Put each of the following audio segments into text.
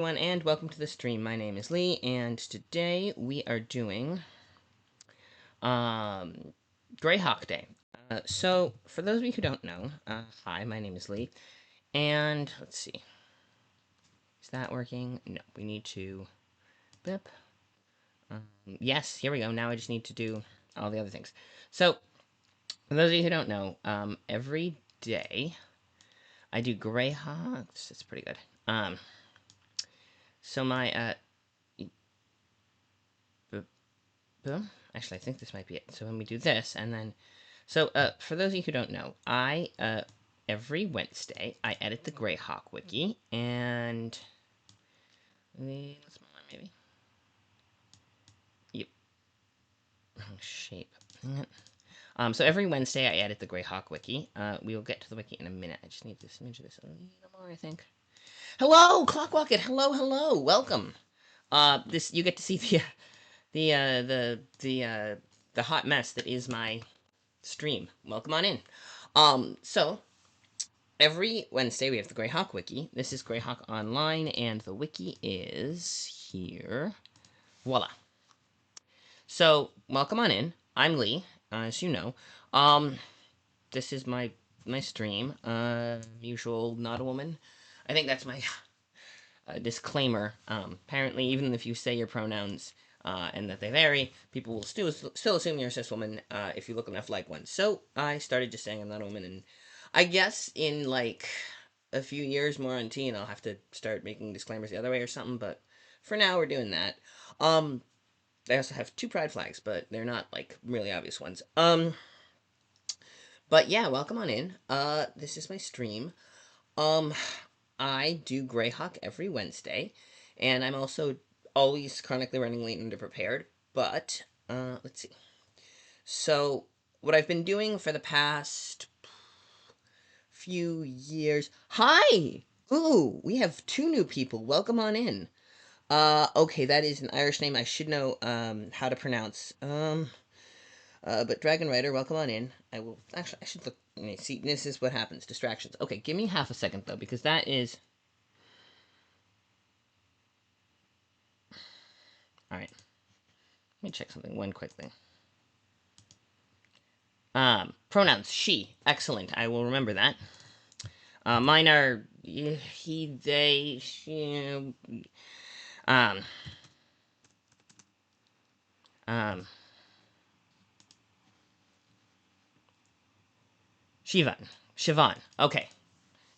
Everyone, and welcome to the stream. My name is Lee, and today we are doing um, Greyhawk Day. So, for those of you who don't know, hi, my name is Lee, and let's see, is that working? No, we need to. Bip. Yes, here we go. Now I just need to do all the other things. So, for those of you who don't know, every day I do Greyhawk. It's pretty good. So my boom. Actually, I think this might be it. So when we do this, and then, for those of you who don't know, every Wednesday, I edit the Greyhawk wiki, and, let's move on, maybe. Yep. Shape. So every Wednesday, I edit the Greyhawk wiki. We will get to the wiki in a minute. I just need to smidge this a little more, I think. Hello, Clockrocket. Hello. Welcome. You get to see the hot mess that is my stream. Welcome on in. So every Wednesday we have the Greyhawk Wiki. This is Greyhawk Online, and the wiki is here. Voila. So welcome on in. I'm Lee, as you know. This is my stream. Usual, not a woman. I think that's my disclaimer. Apparently, even if you say your pronouns and that they vary, people will still assume you're a cis woman if you look enough like one. So I started just saying I'm not a woman, and I guess in like a few years more on teen, I'll have to start making disclaimers the other way or something. But for now, we're doing that. I also have two pride flags, but they're not like really obvious ones. But yeah, welcome on in. This is my stream. Um, I do Greyhawk every Wednesday, and I'm also always chronically running late and underprepared. But let's see. So what I've been doing for the past few years. Hi. Ooh, we have two new people. Welcome on in. Okay, that is an Irish name I should know how to pronounce. But Dragon Rider, welcome on in. I should look. See, this is what happens. Distractions. Okay, give me half a second though, because that is. All right. Let me check something. One quick thing. Pronouns she. Excellent. I will remember that. Mine are he, they, she. Um. Um. Shivan. Shivan. Okay.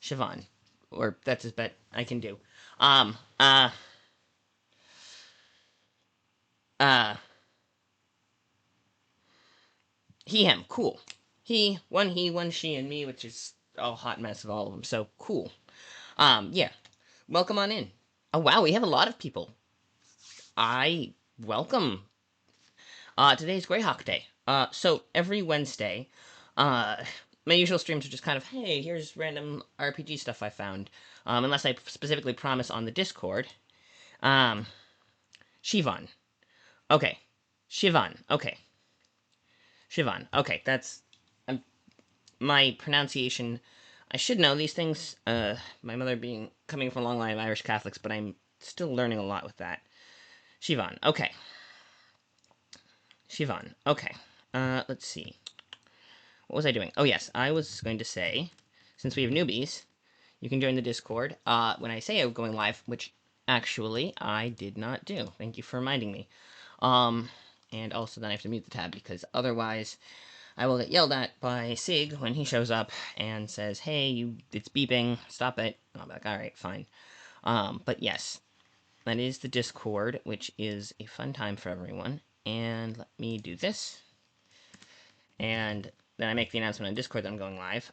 Shivan. Or that's as bet I can do. Um. Uh. Uh. He, him. Cool. He, one she, and me, which is a hot mess of all of them. So cool. Yeah. Welcome on in. Oh wow, we have a lot of people. I welcome. Today's Greyhawk Day. So every Wednesday, uh, my usual streams are just kind of, hey, here's random RPG stuff I found. Unless I specifically promise on the Discord. Um, Shivan. Okay. Shivan. Okay. Shivan. Okay, that's my pronunciation. I should know these things. My mother coming from a long line of Irish Catholics, but I'm still learning a lot with that. Shivan. Okay. Shivan. Okay. Let's see. What was I doing? Oh, yes. I was going to say, since we have newbies, you can join the Discord. When I say I'm going live, which actually I did not do. Thank you for reminding me. And also then I have to mute the tab because otherwise I will get yelled at by Sig when he shows up and says, hey, it's beeping, stop it. I'll be like, alright, fine. But yes, that is the Discord, which is a fun time for everyone. And let me do this. And then I make the announcement on Discord that I'm going live.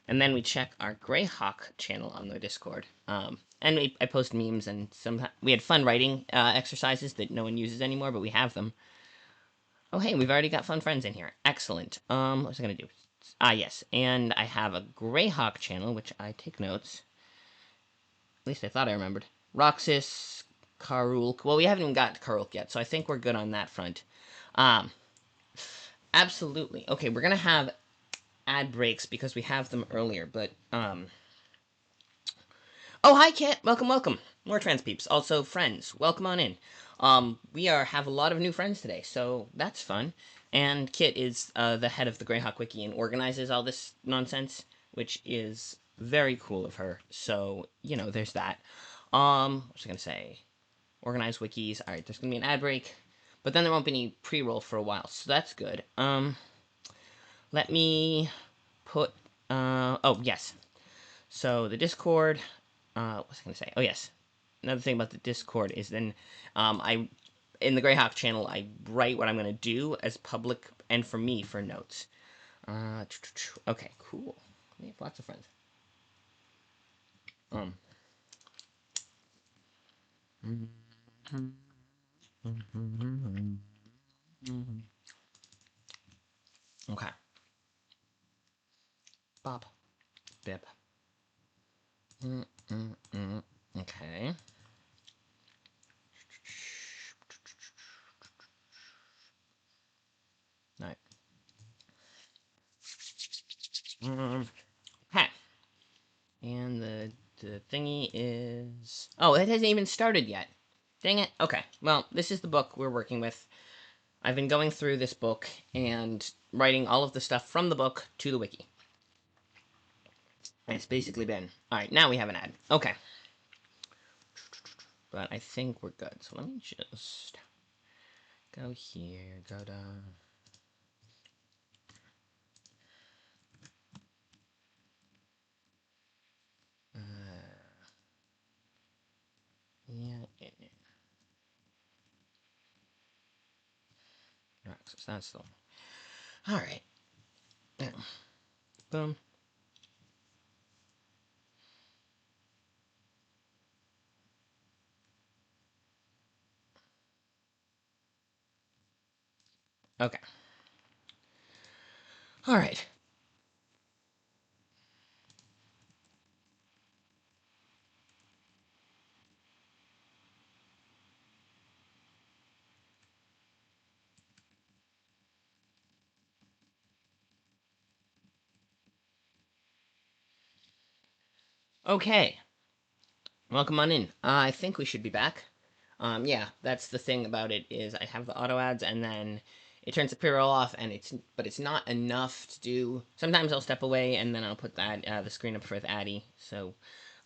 And then we check our Greyhawk channel on the Discord. And I post memes, and we had fun writing exercises that no one uses anymore, but we have them. Oh, hey, we've already got fun friends in here. Excellent. What was I going to do? Yes. And I have a Greyhawk channel, which I take notes. At least I thought I remembered. Roxas, Karulk. Well, we haven't even got to Karulk yet, so I think we're good on that front. Absolutely. Okay, we're going to have ad breaks because we have them earlier, but, Oh, hi, Kit. Welcome, welcome. More trans peeps. Also, friends. Welcome on in. Have a lot of new friends today, so that's fun. And Kit is the head of the Greyhawk Wiki and organizes all this nonsense, which is very cool of her. So, there's that. What was I gonna say? Organize wikis. All right, there's gonna be an ad break, but then there won't be any pre-roll for a while, so that's good. Let me put. Oh yes. So the Discord. What was I gonna say? Oh yes. Another thing about the Discord is then, in the Greyhawk channel, I write what I'm gonna do as public and for me for notes. Okay, cool. We have lots of friends. Okay. Bob. Bib. Okay. Alright. Ha. And the thingy is... Oh, it hasn't even started yet. Dang it. Okay. Well, this is the book we're working with. I've been going through this book and writing all of the stuff from the book to the wiki. And it's basically been... Alright, now we have an ad. Okay. But I think we're good. So let me just go here, go down. Yeah. Access, that's the one. Alright. Boom. Okay. Alright. Okay. Welcome on in. I think we should be back. Yeah, that's the thing about it is I have the auto ads and then it turns the pre-roll off and it's not enough to do. Sometimes I'll step away and then I'll put that the screen up for the Addy. So,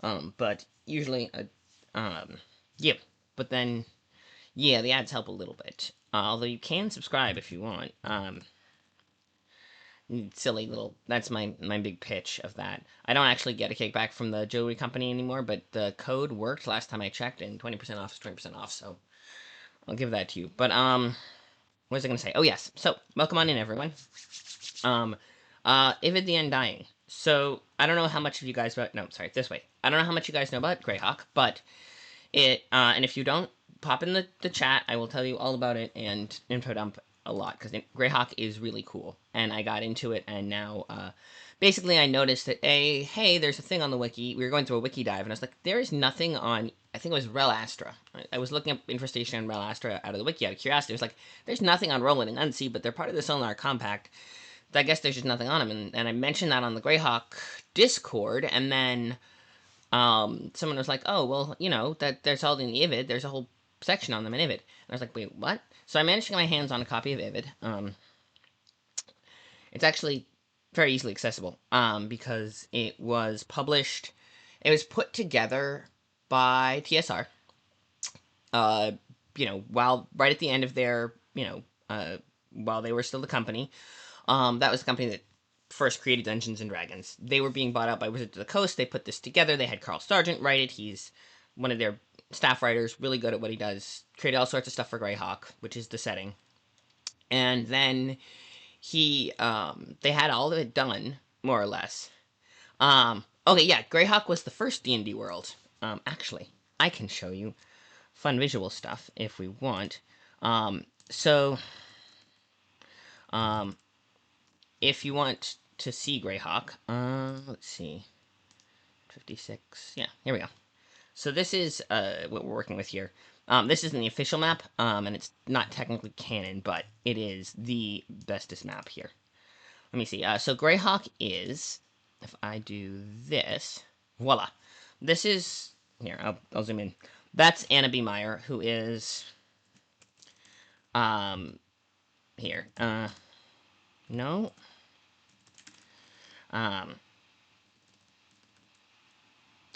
but usually, yeah. But then, yeah, the ads help a little bit. Although you can subscribe if you want. Silly little, that's my big pitch of that. I don't actually get a kickback from the jewelry company anymore, but the code worked last time I checked, and 20% off is 20% off, so I'll give that to you. But what was I gonna say? Oh yes, so welcome on in, everyone. Ivid the Undying. So I don't know how much of you guys no, sorry, this way. I don't know how much you guys know about Greyhawk, but and if you don't, pop in the chat. I will tell you all about it and info dump a lot because Greyhawk is really cool, and I got into it, and now basically I noticed that hey, there's a thing on the wiki. We were going through a wiki dive, and I was like, there is nothing on. I think it was Rel Astra. I was looking up infestation and Rel Astra out of the wiki out of curiosity. It was like, there's nothing on Roland and Unsea, but they're part of the Sonar Compact. I guess there's just nothing on them, and I mentioned that on the Greyhawk Discord, and then someone was like, oh, well, that there's all in the Ivid. There's a whole section on them in Ivid. And I was like, wait, what? So I managed to get my hands on a copy of Ivid. It's actually very easily accessible because it was published, it was put together by TSR, while right at the end of their, while they were still the company. That was the company that first created Dungeons and Dragons. They were being bought out by Wizards of the Coast. They put this together. They had Carl Sargent write it. He's one of their staff writers, really good at what he does. Created all sorts of stuff for Greyhawk, which is the setting. And then they had all of it done, more or less. Okay, yeah, Greyhawk was the first D&D world. Actually, I can show you fun visual stuff if we want. So, if you want to see Greyhawk, let's see, 56, yeah, here we go. So this is what we're working with here. This isn't the official map, and it's not technically canon, but it is the bestest map here. Let me see. So Greyhawk is, if I do this, voila. This is here. I'll zoom in. That's Anna B. Meyer, who is here. No. Um,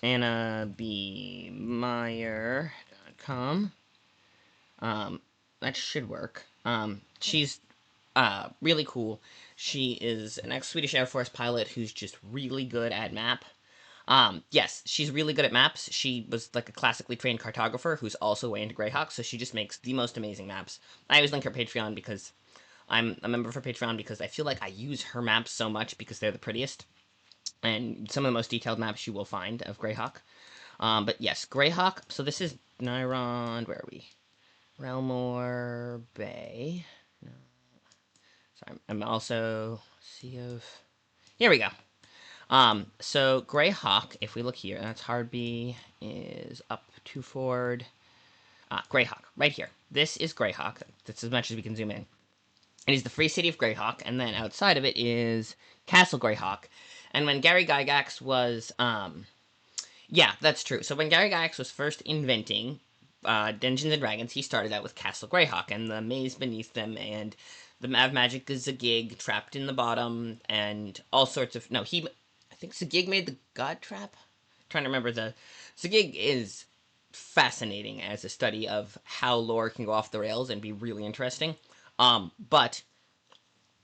AnnaBMeyer.com. That should work. She's really cool. She is an ex-Swedish Air Force pilot who's just really good at map. Yes, she's really good at maps. She was like a classically trained cartographer who's also way into Greyhawk, so she just makes the most amazing maps. I always link her Patreon because I'm a member of her Patreon because I feel like I use her maps so much because they're the prettiest and some of the most detailed maps you will find of Greyhawk. But yes, Greyhawk. So this is Nyrond. Where are we? Relmore Bay. No. Sorry, I'm also Sea of. Here we go. So Greyhawk, if we look here, that's Hardby is up to Ford. Greyhawk, right here. This is Greyhawk. That's as much as we can zoom in. It is the free city of Greyhawk, and then outside of it is Castle Greyhawk. And when Gary Gygax was, yeah, that's true. So when Gary Gygax was first inventing Dungeons and Dragons, he started out with Castle Greyhawk and the maze beneath them, and the Magic is Zagig trapped in the bottom, and all sorts of. No, I think Zagig made the God Trap. I'm trying to remember the. Zagig is fascinating as a study of how lore can go off the rails and be really interesting. But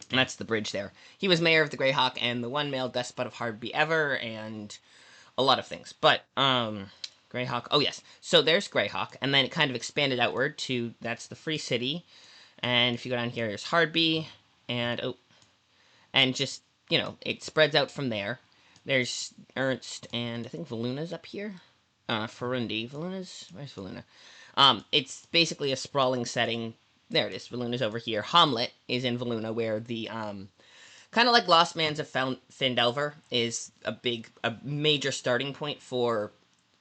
that's the bridge there. He was mayor of the Greyhawk and the one male despot of Hardby ever, and a lot of things. But Greyhawk. Oh yes. So there's Greyhawk, and then it kind of expanded outward to that's the free city. And if you go down here, there's Hardby, and just it spreads out from there. There's Ernst, and I think Valuna's up here. Farundi. Where's Valuna? It's basically a sprawling setting. There it is. Valuna's over here. Hamlet is in Valuna, where the kind of like Lost Man's of Phandelver is a major starting point for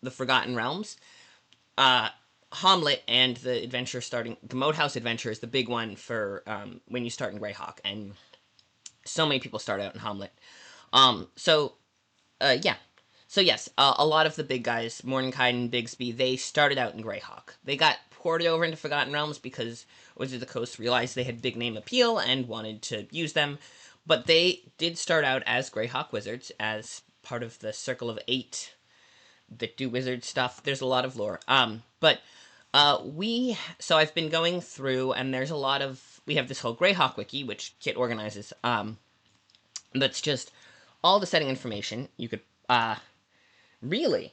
the Forgotten Realms. Hamlet and the Moat House adventure is the big one for when you start in Greyhawk, and so many people start out in Hamlet. Yeah. So yes, a lot of the big guys, Mordenkainen and Bigsby, they started out in Greyhawk. They got ported over into Forgotten Realms because Wizards of the Coast realized they had big name appeal and wanted to use them. But they did start out as Greyhawk Wizards, as part of the Circle of 8 that do wizard stuff. There's a lot of lore. So I've been going through, and there's a lot of, we have this whole Greyhawk wiki, which Kit organizes, that's just all the setting information. You could, really,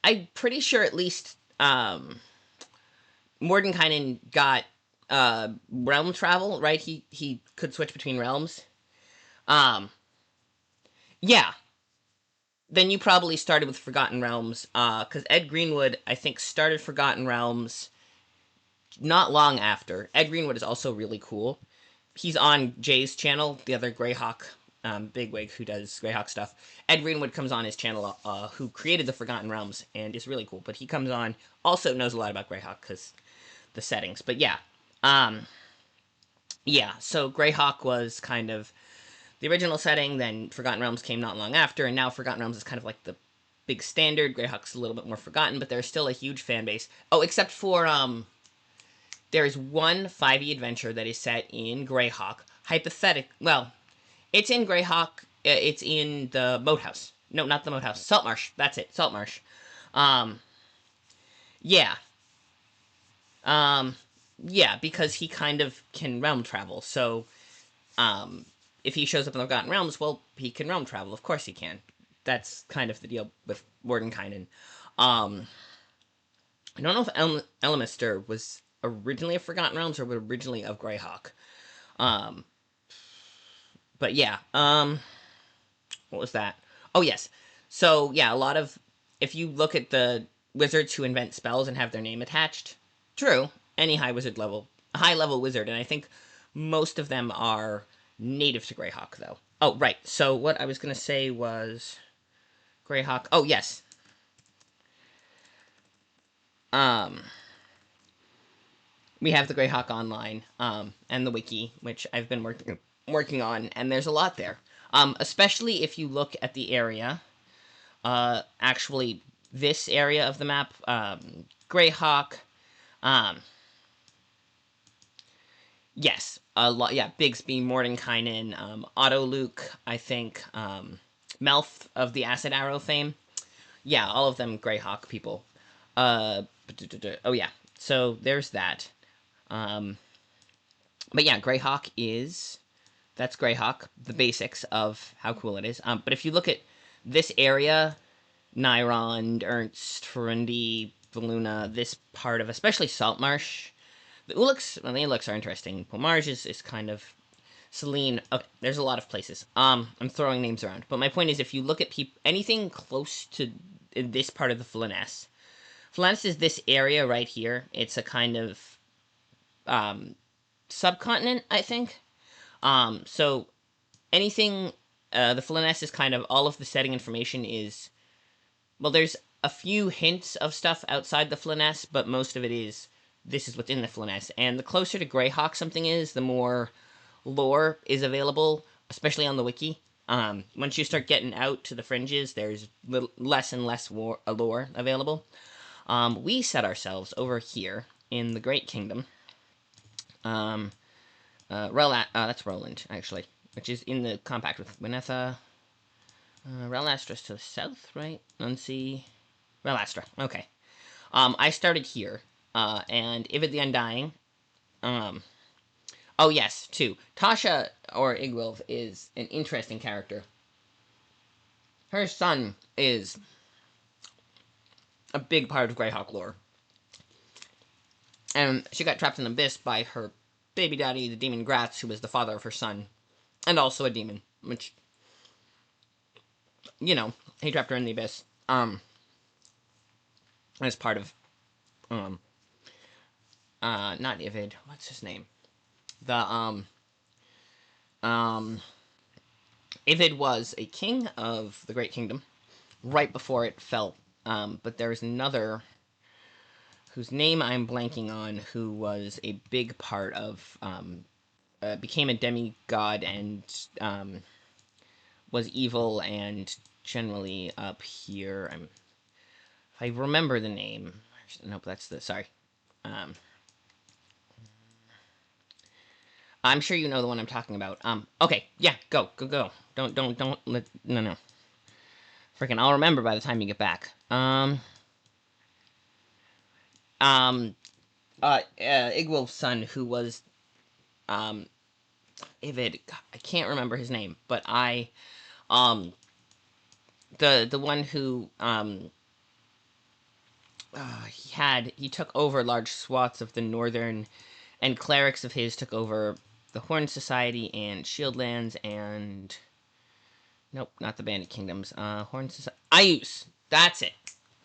I'm pretty sure at least, Mordenkainen got, realm travel, right? He could switch between realms. Yeah, then you probably started with Forgotten Realms, because Ed Greenwood, I think, started Forgotten Realms not long after. Ed Greenwood is also really cool. He's on Jay's channel, the other Greyhawk bigwig who does Greyhawk stuff. Ed Greenwood comes on his channel, who created the Forgotten Realms, and is really cool. But he comes on, also knows a lot about Greyhawk, because the settings. But yeah, so Greyhawk was kind of the original setting, then Forgotten Realms came not long after, and now Forgotten Realms is kind of like the big standard. Greyhawk's a little bit more forgotten, but there's still a huge fan base. Oh, except for, there is one 5e adventure that is set in Greyhawk. Well, it's in Greyhawk, it's in the Moat House. No, not the Moat House. Saltmarsh. That's it, Saltmarsh. Yeah. Yeah, because he kind of can realm travel, so, if he shows up in the Forgotten Realms, well, he can realm travel. Of course he can. That's kind of the deal with Mordenkainen. I don't know if Elmister was originally of Forgotten Realms or was originally of Greyhawk. But yeah. What was that? Oh, yes. So, yeah, a lot of... If you look at the wizards who invent spells and have their name attached, true, any high-level wizard, and I think most of them are native to Greyhawk, though. Oh, right. So what I was going to say was Greyhawk. Oh, yes. We have the Greyhawk Online, and the wiki, which I've been working on, and there's a lot there. Especially if you look at the area. Actually, this area of the map, Greyhawk, um, yes, a lot. Yeah, Bigsby, Mordenkainen, Otto Luke, I think, Melf of the Acid Arrow fame. Yeah, all of them Greyhawk people. Oh yeah, so there's that. Um, but yeah, Greyhawk is that's Greyhawk, the basics of how cool it is. But if you look at this area, Nyrond, Ernst, Furundi, Valuna, this part of especially Saltmarsh, the Uliks, well, the Uliks are interesting. Pomarge is kind of Celine. Okay, there's a lot of places. I'm throwing names around, but my point is, if you look at anything close to this part of the Flannis is this area right here. It's a kind of subcontinent, I think. So anything, the Flannis is kind of all of the setting information is. Well, there's a few hints of stuff outside the Flannis, but most of it is this is what's in the Flannis. And the closer to Greyhawk something is, the more lore is available, especially on the wiki. Once you start getting out to the fringes, there's less and less lore available. We set ourselves over here in the Great Kingdom. That's Roland, actually, which is in the compact with Winetha. Relastra's to the south, right? Nunci. Relastra, okay. I started here, and Ivid the Undying. Oh, yes, too. Tasha, or Igwilv, is an interesting character. Her son is a big part of Greyhawk lore. And she got trapped in the abyss by her baby daddy, the demon Gratz, who was the father of her son, and also a demon, which, he trapped her in the abyss. As part of, not Ivid, what's his name? Ivid was a king of the Great Kingdom right before it fell. But there's another whose name I'm blanking on, who was a big part of, became a demigod and was evil and generally up here. If I remember the name. Nope, that's sorry. I'm sure you know the one I'm talking about. Okay, yeah, go. Don't let, no. Freaking, I'll remember by the time you get back. Igwil's son, who was, Ivid, I can't remember his name, but the one who, he took over large swaths of the northern, and clerics of his took over the Horn Society and Shieldlands and, nope, not the Bandit Kingdoms, Horn Society, Ayus, that's it,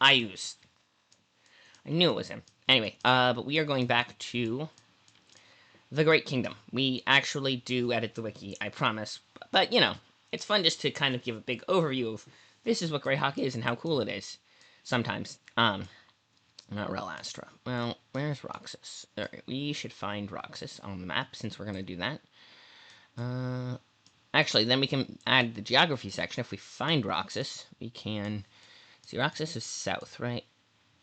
Ayus. I knew it was him. Anyway, but we are going back to the Great Kingdom. We actually do edit the wiki, I promise. But, it's fun just to kind of give a big overview of this is what Greyhawk is and how cool it is. Sometimes. Not Relastra. Well, where's Roxas? Alright, we should find Roxas on the map since we're going to do that. Actually, then we can add the geography section. If we find Roxas, we can... See, Roxas is south, right?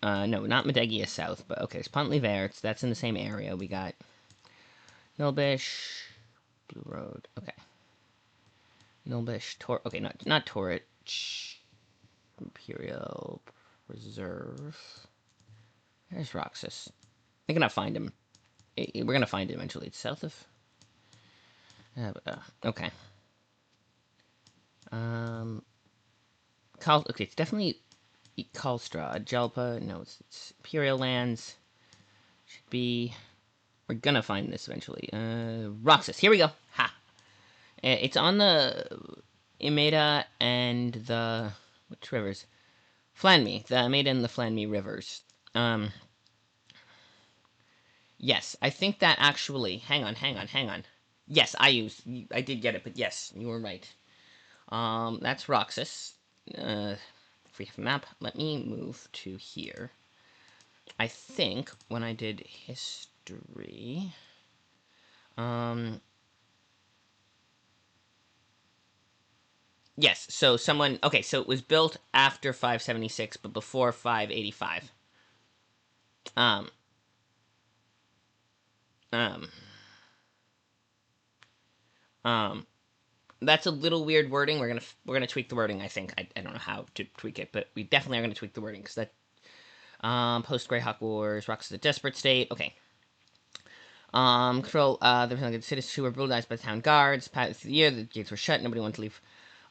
No, not Medegia south, but okay, it's Pont-l'Hiver. That's in the same area. We got Nilbish, Blue Road, okay. Nilbish, okay, not Torich, Imperial Reserve. There's Roxas. I think I'll find him. We're gonna find him eventually. It's south of... okay. Okay, it's definitely Kalstra. Jalpa, no, it's Imperial Lands. Should be... We're gonna find this eventually. Roxas, here we go. Ha! It's on the Imeda and the... Which rivers? Flanme. The Imeda and the Flanme rivers. Yes, I think that actually... Hang on. Yes, I did get it, but yes, you were right. That's Roxas. If we have a map, let me move to here. I think when I did history... Yes, so someone... Okay, so it was built after 576, but before 585. Um... Um... Um... That's a little weird wording. We're gonna tweak the wording. I think I don't know how to tweak it, but we definitely are gonna tweak the wording because that post Greyhawk Wars rocks the desperate state. Okay. Control. There were citizens who were brutalized by the town guards. Past the year, the gates were shut. Nobody wanted to leave.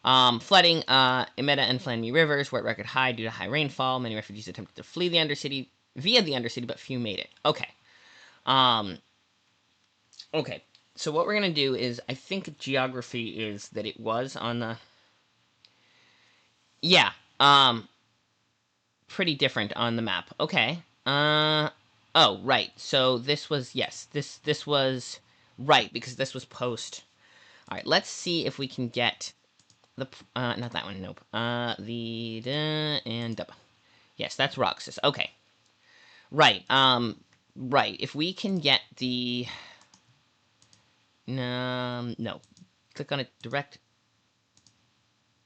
Flooding. Emeta and Flanmy rivers were at record high due to high rainfall. Many refugees attempted to flee the Undercity via the Undercity, but few made it. Okay. Um. Okay. So what we're gonna do is, I think geography is that it was on the... Yeah. Pretty different on the map. Okay. Oh, right. So this was... Yes. This was... Right, because this was post... Alright, let's see if we can get... The... Not that one, nope. And... Yes, that's Roxas. Okay. Right, right. If we can get the... No. Click on it direct...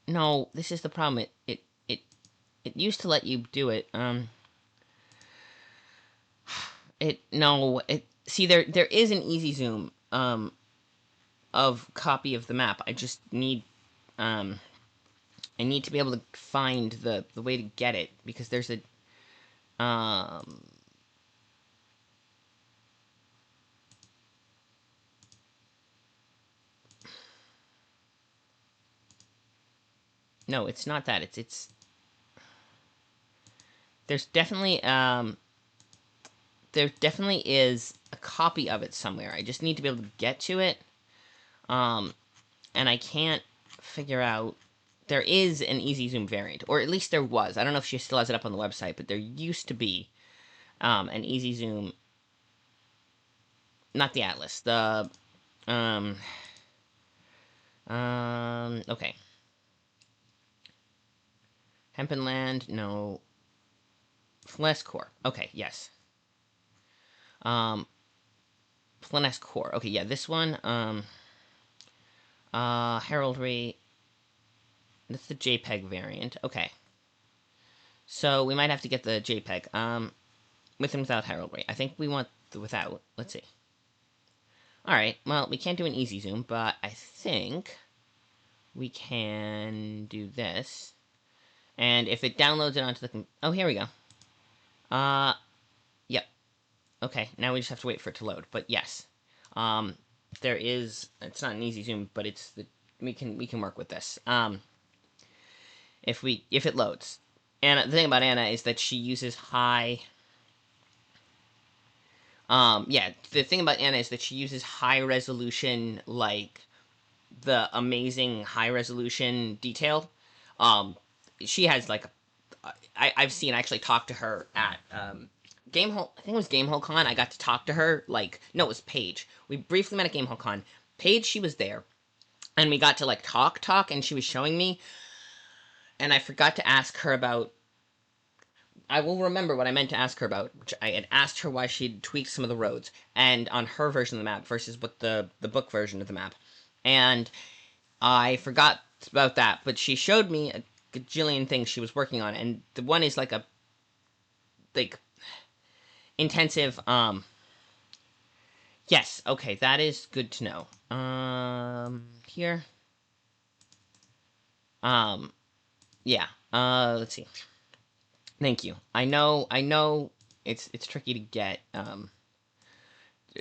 No, this is the problem. It used to let you do it. See, there is an easy zoom, of copy of the map. I just need, I need to be able to find the way to get it, because there's a, no, it's not that. It's, there's definitely, there definitely is a copy of it somewhere. I just need to be able to get to it. And I can't figure out... There is an easy zoom variant, or at least there was. I don't know if she still has it up on the website, but there used to be an easy zoom... Not the Atlas, the... okay. Hempenland, no. Flesk Core. Okay, yes. Flesk Core. Okay, yeah, this one, Heraldry. That's the JPEG variant. Okay. So, we might have to get the JPEG. With and without heraldry. I think we want the without. Let's see. Alright, well, we can't do an easy zoom, but I think we can do this. And if it downloads it onto the... Oh, here we go. Yep. Okay, now we just have to wait for it to load. But yes. There is... It's not an easy zoom, but it's the... We can work with this. If it loads. And the thing about Anna is that she uses high... yeah, the thing about Anna is that she uses high resolution, like, the amazing high resolution detail. She has, like, I've seen, I actually talked to her at, Gamehole, I think it was Gamehole Con. I got to talk to her, like, no, it was Paige. We briefly met at Gamehole Con. Paige, she was there, and we got to, like, talk, and she was showing me, and I forgot to ask her about... I will remember what I meant to ask her about, which I had asked her why she'd tweaked some of the roads, and on her version of the map versus what the book version of the map. And I forgot about that, but she showed me a gajillion things she was working on, and the one is like a, like, intensive, yes, okay, that is good to know. Here. Yeah, let's see. Thank you. I know it's tricky to get,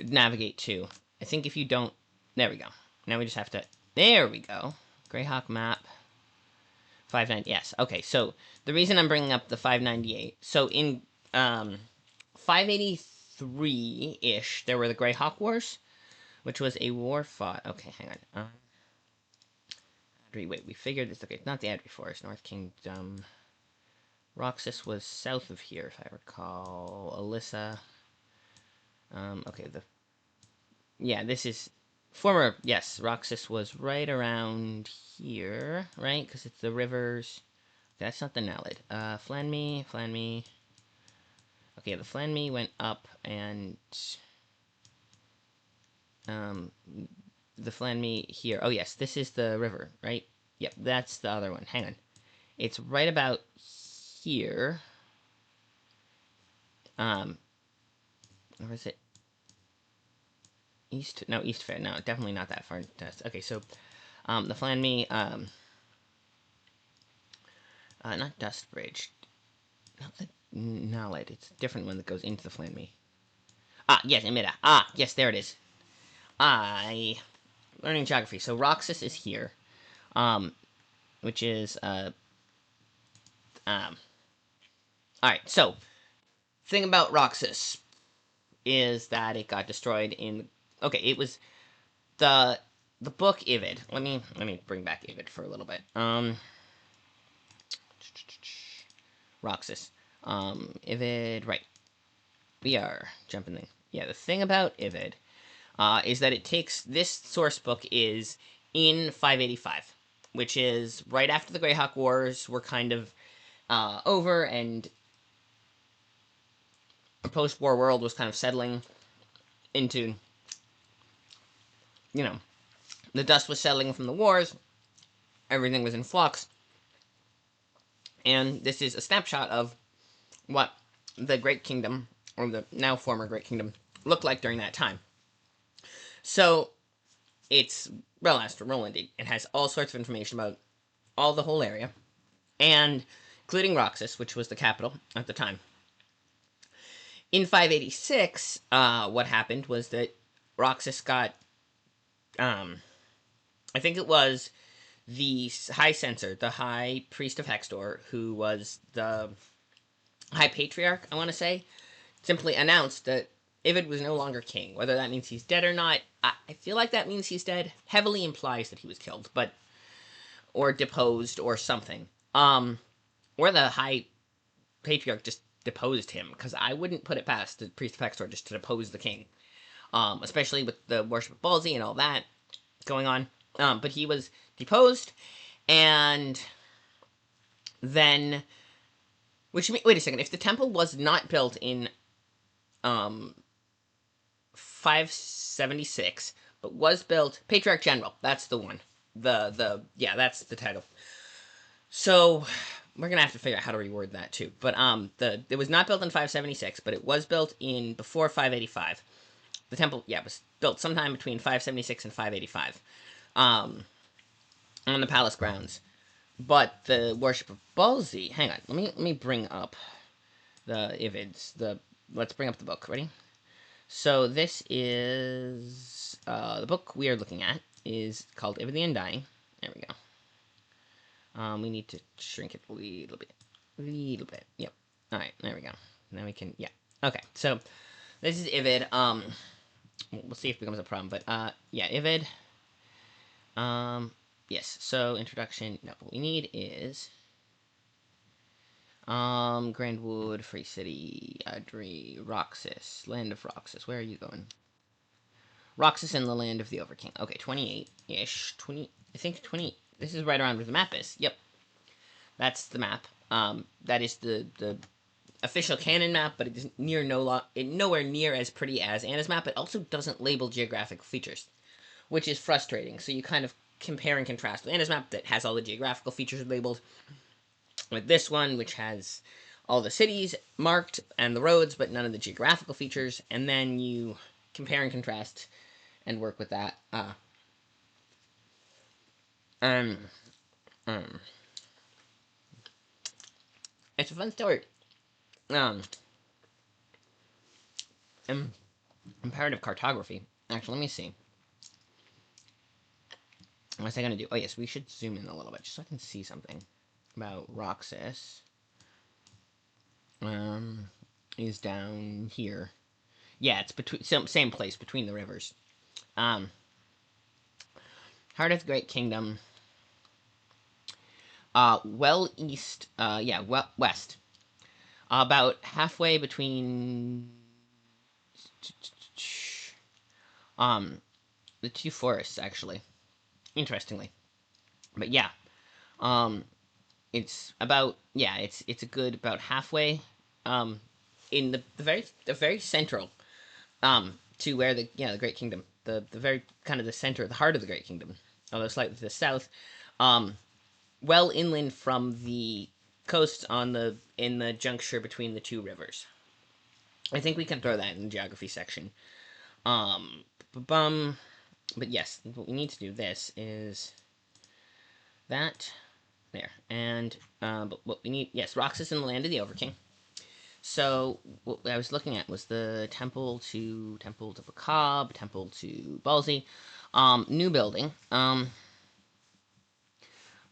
navigate to. I think if you don't... There we go. Now we just have to... There we go. Greyhawk map. 590... Yes, okay, so the reason I'm bringing up the 598... So in, 583-ish, there were the Greyhawk Wars, which was a war fought... Okay, hang on. Wait, we figured this... Okay, not the Adri Forest, North Kingdom... Roxas was south of here, if I recall. Alyssa. Okay, yeah, this is... Former... Yes, Roxas was right around here, right? Because it's the rivers... Okay, that's not the Nalid. Flanmy. Okay, the Flanmy went up, and... the Flanmy here... Oh, yes, this is the river, right? Yep, that's the other one. Hang on. It's right about here. Or is it east? No, east fair. No, definitely not that far. Okay, so, the Flanme, not Dust Bridge. Not the Nallet. It's a different one that goes into the Flanme. Ah, yes, Emida. Ah, yes, there it is. Learning geography. So Roxas is here, which is all right. So thing about Roxas is that it got destroyed in. Okay, it was the book Ivid. Let me bring back Ivid for a little bit. Roxas. Ivid. Right. We are jumping in. Yeah, the thing about Ivid is that it takes this source book is in 585, which is right after the Greyhawk Wars were kind of over, and a post-war world was kind of settling into, the dust was settling from the wars, everything was in flux, and this is a snapshot of what the Great Kingdom, or the now former Great Kingdom, looked like during that time. So, it's Relaster Roland. It has all sorts of information about the whole area, and including Roxas, which was the capital at the time. In 586, what happened was that Roxas got, I think it was the High Censor, the High Priest of Hexdor, who was the High Patriarch, I want to say, simply announced that Ivid was no longer king. Whether that means he's dead or not, I feel like that means he's dead. Heavily implies that he was killed, or deposed, or something. Or the High Patriarch just deposed him, because I wouldn't put it past the Priest of Hexdor just to depose the king. Especially with the worship of Ballsy and all that going on. But he was deposed, and then... Which, wait a second, if the temple was not built in 576, but was built... Patriarch General, that's the one. Yeah, that's the title. So, we're gonna have to figure out how to reword that, too. But, it was not built in 576, but it was built in before 585. The temple, was built sometime between 576 and 585. On the palace grounds. But the worship of Ballsy... Hang on, let me bring up the Ivids. Let's bring up the book. Ready? So this is... the book we are looking at is called Ivid the Undying. There we go. We need to shrink it a little bit. Yep. Alright, there we go. Now we can... Yeah. Okay, so this is Ivid. We'll see if it becomes a problem, but, yeah, Ivid. Yes, so introduction. No, what we need is Grandwood, Free City, Adri, Roxas, Land of Roxas. Where are you going? Roxas and the Land of the Overking. Okay, 28-ish. 20, I think 20. This is right around where the map is. Yep. That's the map. That is the official canon map, but it is nowhere near as pretty as Anna's map. It also doesn't label geographic features, which is frustrating. So you kind of compare and contrast with Anna's map that has all the geographical features labeled, with this one, which has all the cities marked and the roads, but none of the geographical features, and then you compare and contrast and work with that. It's a fun story. Comparative cartography. Actually, let me see. What's I gonna do? Oh yes, we should zoom in a little bit just so I can see something about Roxas. Is down here. Yeah, it's between same place between the rivers. Heart of the Great Kingdom. Well east. Well west. About halfway between the two forests, actually. Interestingly, but yeah, it's about it's a good about halfway, in the very central, to where the Great Kingdom, the very kind of the center, the heart of the Great Kingdom, although slightly to the south, well inland from the coast in the juncture between the two rivers. I think we can throw that in the geography section. Um, bum. But yes, what we need to do this is that there, and but what we need, yes, Roxas in the land of the Overking. So what I was looking at was the temple to Bakab, temple to Balzi, new building.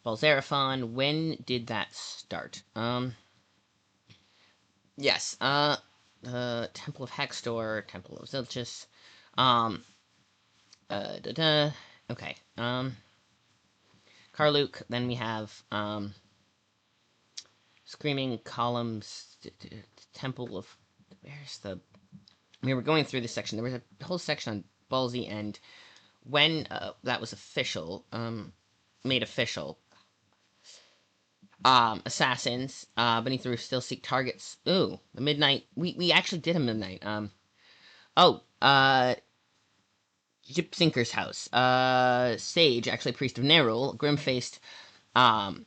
Balzeraphon. When did that start? Yes. Temple of Hextor, Temple of Zilchis. Um. Da, da. Okay. Karluk. Then we have Screaming Columns. Temple of. Where's the? We were going through this section. There was a whole section on Balzi and when that was official. Made official. Assassins. Beneath the roof still seek targets. Ooh, the midnight. We actually did a midnight. Oh. Gypsinker's house. Sage, actually priest of Nerul, grim-faced. Um.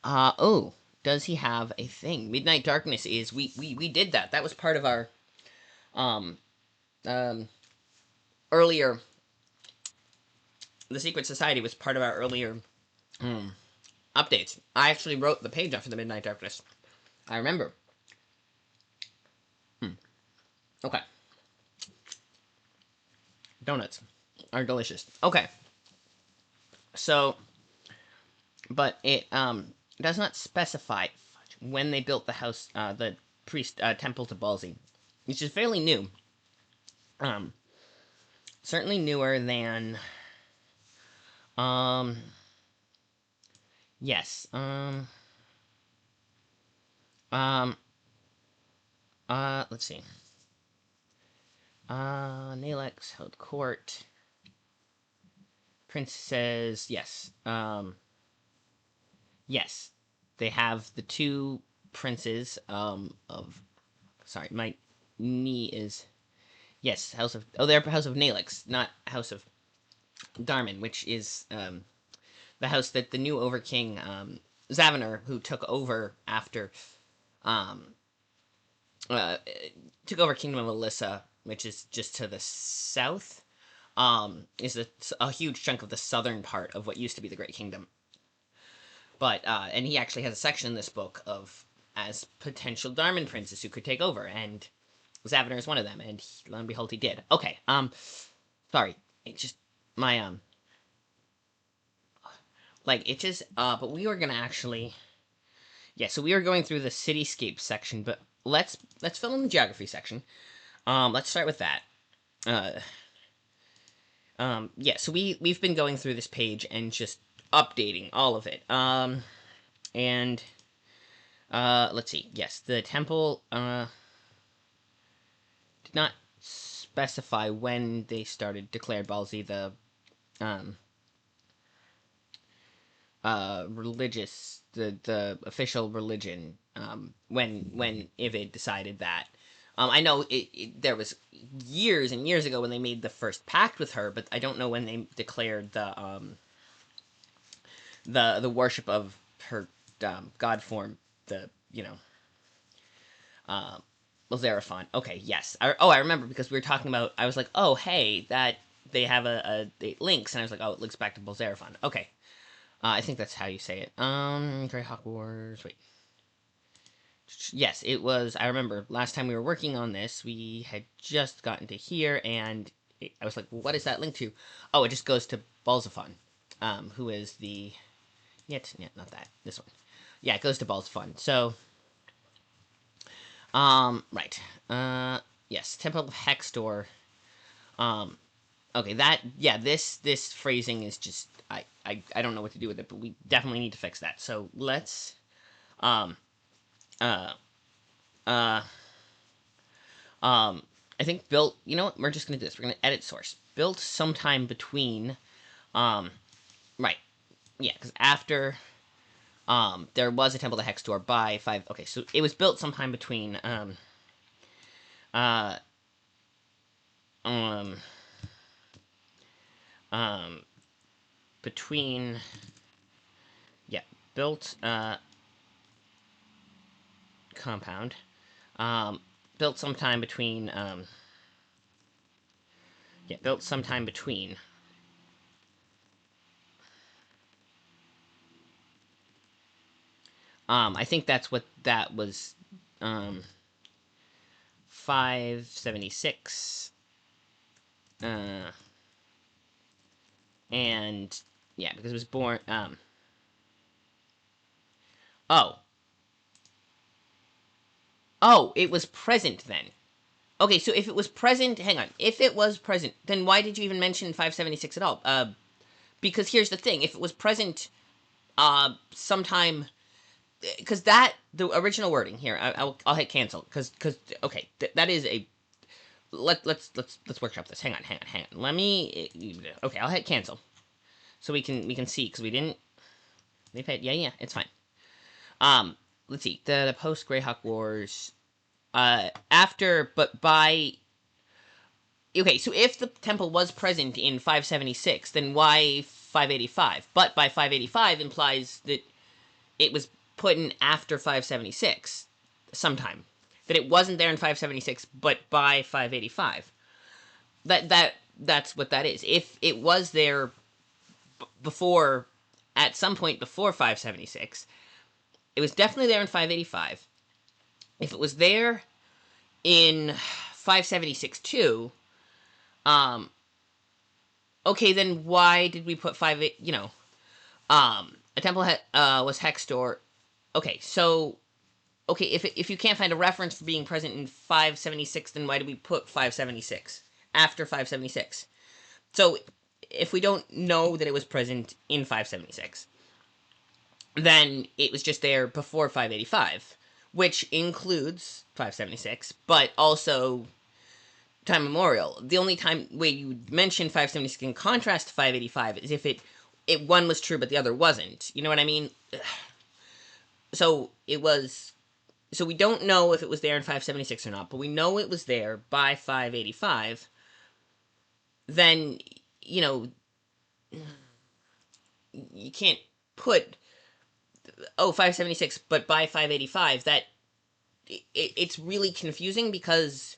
Oh. Does he have a thing? Midnight Darkness is we did that. That was part of our um earlier. The Secret Society was part of our earlier updates. I actually wrote the page up for the Midnight Darkness. I remember. Okay. Donuts are delicious. Okay. So, but it does not specify when they built the house, the priest temple to Balzi, which is fairly new. Um, Certainly newer than um, yes. Um, let's see. Nalex held court. Prince says yes. Yes, they have the two princes of. Sorry, my knee is. Yes, House of. Oh, they're House of Nalix, not House of Darman, which is the house that the new Overking Zavaner, who took over after um, uh, took over Kingdom of Alyssa, which is just to the south, is a huge chunk of the southern part of what used to be the Great Kingdom. But and he actually has a section in this book of as potential Darman princes who could take over, and Zavaner is one of them, and lo and behold, he did. Okay, sorry, it just my like it just but we were gonna actually, yeah, so we were going through the cityscape section, but let's fill in the geography section. Let's start with that. Uh, yeah, so we've been going through this page and just updating all of it. And let's see. Yes, the temple did not specify when they started declared Balzi the um religious the official religion when Ivid decided that. I know there was years and years ago when they made the first pact with her, but I don't know when they declared the worship of her god form, the uh, Belzerophon. Okay, yes. I remember because we were talking about. I was like, oh hey, that they have it links, and I was like, oh, it links back to Belzerophon. Okay, I think that's how you say it. Greyhawk Wars. Wait. Yes, it was. I remember last time we were working on this, we had just gotten to here, and I was like, well, "What is that link to?" Oh, it just goes to Balzaphon, who is the not that this one. Yeah, it goes to Balzaphon. So, right. Yes, Temple of Hextor. Um, okay, this phrasing is just I don't know what to do with it, but we definitely need to fix that. So let's um uh uh I think built. You know what? We're just gonna do this. We're gonna edit source. Built sometime between um right. Yeah, because after there was a temple to Hextor by 5. Okay, so it was built sometime between uh um um between, yeah, built compound. Built sometime between built sometime between I think that's what that was 576 and yeah, because it was born oh it was present then. Okay, so if it was present, hang on. If it was present, then why did you even mention 576 at all? Because here's the thing: if it was present, sometime, because the original wording here, I'll hit cancel because okay, that is a let's workshop this. Hang on. Let me okay, I'll hit cancel so we can see because we didn't. They've had yeah, it's fine. Let's see the post Greyhawk Wars. After, but by... Okay, so if the temple was present in 576, then why 585? But by 585 implies that it was put in after 576, sometime. That it wasn't there in 576, but by 585. That's what that is. If it was there before, at some point before 576, it was definitely there in 585. If it was there in 576 too, okay, then why did we put a temple was hexed or, okay, so, okay, if you can't find a reference for being present in 576, then why did we put 576 after 576? So, if we don't know that it was present in 576, then it was just there before 585, which includes 576, but also time memorial. The only time way you would mention 576 in contrast to 585 is if it one was true but the other wasn't. You know what I mean? So it was. So we don't know if it was there in 576 or not, but we know it was there by 585. Then, you can't put 576, but by 585. That it's really confusing because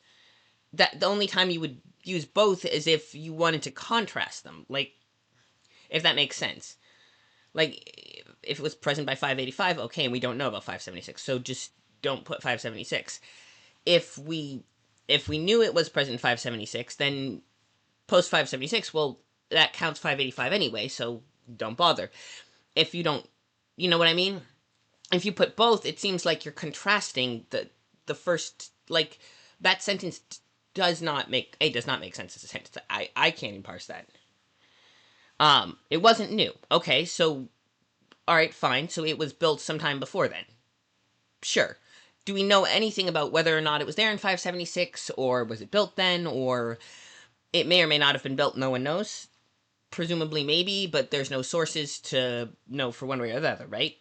that the only time you would use both is if you wanted to contrast them, like, if that makes sense. Like, if it was present by 585, okay, and we don't know about 576, so just don't put 576. If we knew it was present in 576, then post 576, well, that counts 585 anyway, so don't bother. If you don't, you know what I mean? If you put both, it seems like you're contrasting the first, like, that sentence does not make sense as a sentence. I can't even parse that. It wasn't new. Okay, so, alright, fine. So it was built sometime before then. Sure. Do we know anything about whether or not it was there in 576, or was it built then, or it may or may not have been built, no one knows? Presumably maybe, but there's no sources to know for one way or the other, right?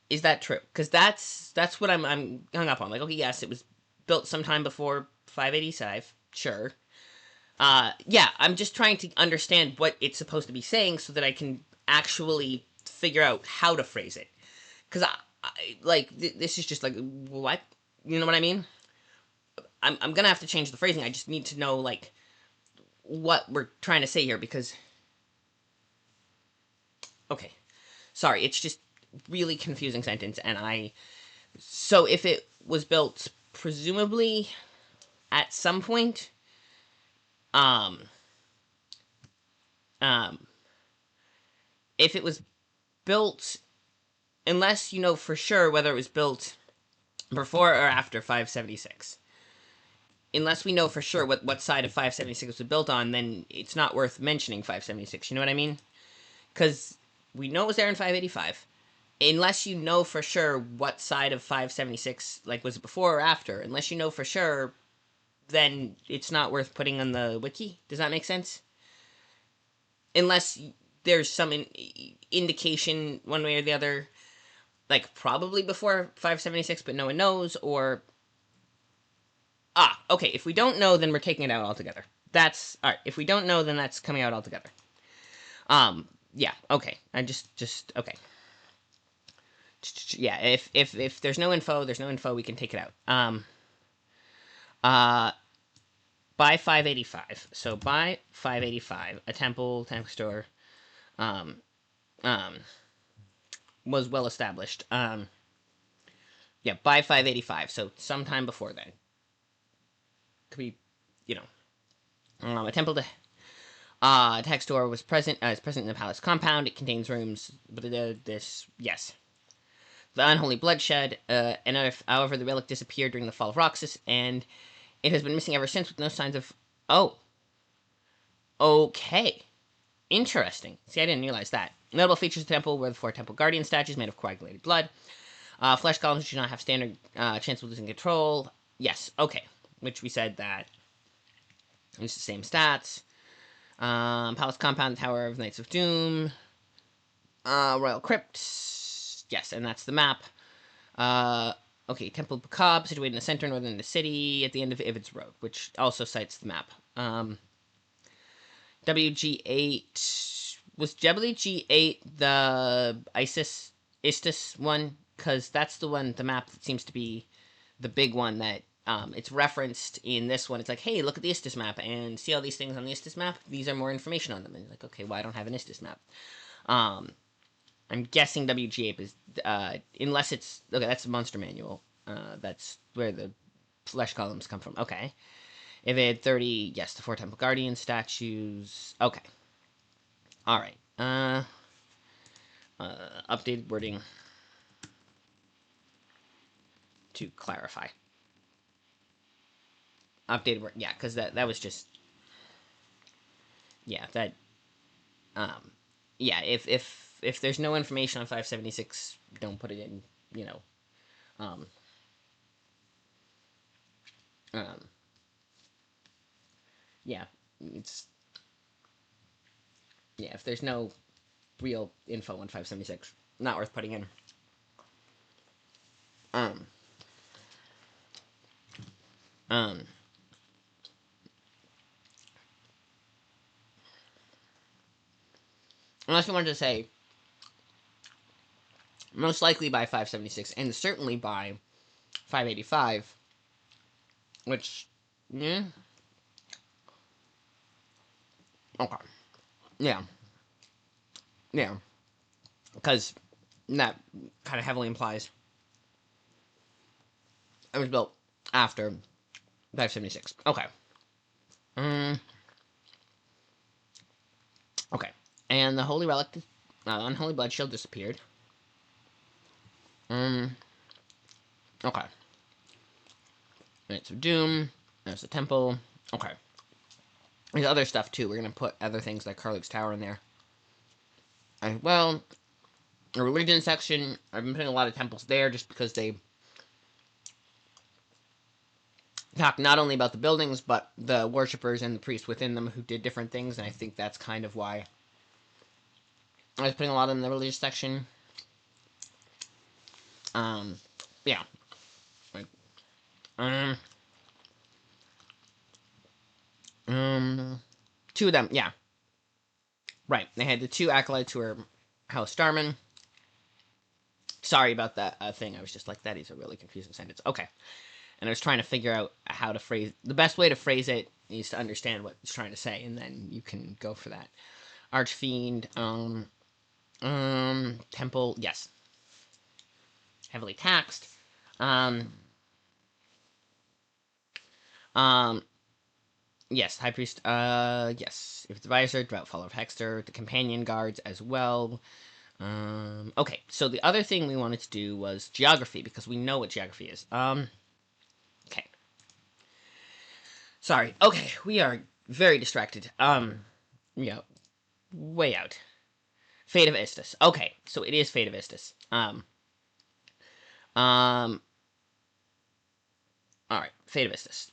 Is that true? Because that's what I'm hung up on. Like, okay, yes, it was built sometime before 585, sure. Yeah, I'm just trying to understand what it's supposed to be saying so that I can actually figure out how to phrase it. Because, this is just like, what? You know what I mean? I'm gonna have to change the phrasing. I just need to know, like, what we're trying to say here, because... Okay. Sorry, it's just really confusing sentence, and So if it was built, presumably, at some point, if it was built, unless you know for sure whether it was built before or after 576, unless we know for sure what side of 576 was built on, then it's not worth mentioning 576, you know what I mean? Because we know it was there in 585. Unless you know for sure what side of 576, like, was it before or after, unless you know for sure, then it's not worth putting on the wiki. Does that make sense? Unless there's some indication one way or the other, like, probably before 576, but no one knows, or... okay, if we don't know, then we're taking it out altogether. That's... Alright, if we don't know, then that's coming out altogether. yeah, okay. Okay. Yeah, if there's no info, we can take it out. Uh, by 585. So by 585, a temple tank store, um, um, was well established. Yeah, by 585. So sometime before then, could be, you know, a temple to tech store was present. Is present in the palace compound. It contains rooms. But this, yes, the unholy bloodshed. And if, however, the relic disappeared during the fall of Roxas, and it has been missing ever since, with no signs of. Oh, okay, interesting. See, I didn't realize that. Notable features of the temple were the 4 temple guardian statues made of coagulated blood. Flesh golems do not have standard chance of losing control. Yes, okay. Which we said that it's the same stats. Palace compound, Tower of Knights of Doom. Royal Crypt. Yes, and that's the map. Okay, Temple of Bacab, situated in the center, northern of the city, at the end of Ivid's Road, which also cites the map. WG8... Was WG8 the Istis one? Because that's the one, the map that seems to be the big one that it's referenced in this one. It's like, hey, look at the Istis map, and see all these things on the Istis map? These are more information on them. And like, okay, well, I don't have an Istis map. I'm guessing WG8 is, unless it's, okay, that's the monster manual. That's where the flesh columns come from. Okay. If it had 30, yes, the 4 Temple Guardian statues. Okay. Alright. Updated wording to clarify. Updated word, yeah, because that was just, yeah, that, yeah, if there's no information on 576, don't put it in, you know, um, um, yeah, it's, yeah, if there's no real info on 576, not worth putting in. Um, um, Unless you wanted to say, most likely by 576, and certainly by 585, which, yeah, okay, yeah, yeah, because that kind of heavily implies it was built after 576. Okay. Mm, okay. And the Holy Relic, Unholy Blood Shield disappeared. Okay. Knights of Doom. There's the temple. Okay. There's other stuff too. We're gonna put other things like Karluk's Tower in there. Well, the religion section, I've been putting a lot of temples there just because they talk not only about the buildings, but the worshippers and the priests within them who did different things, and I think that's kind of why I was putting a lot in the religious section. Yeah. Like, um, 2 of them, yeah. Right. They had the 2 acolytes who were House Starman. Sorry about that thing. I was just like, that is a really confusing sentence. Okay. And I was trying to figure out how to phrase... The best way to phrase it is to understand what it's trying to say, and then you can go for that. Archfiend, Temple, yes. Heavily taxed. Yes, High Priest, yes. If it's Advisor, Drought Follower of Hexter, the Companion Guards as well. Okay, so the other thing we wanted to do was geography, because we know what geography is. Okay. Sorry. Okay, we are very distracted. Yeah, way out. Fate of Istis. Okay, so it is Fate of Istis. Um, alright, Fate of Istis.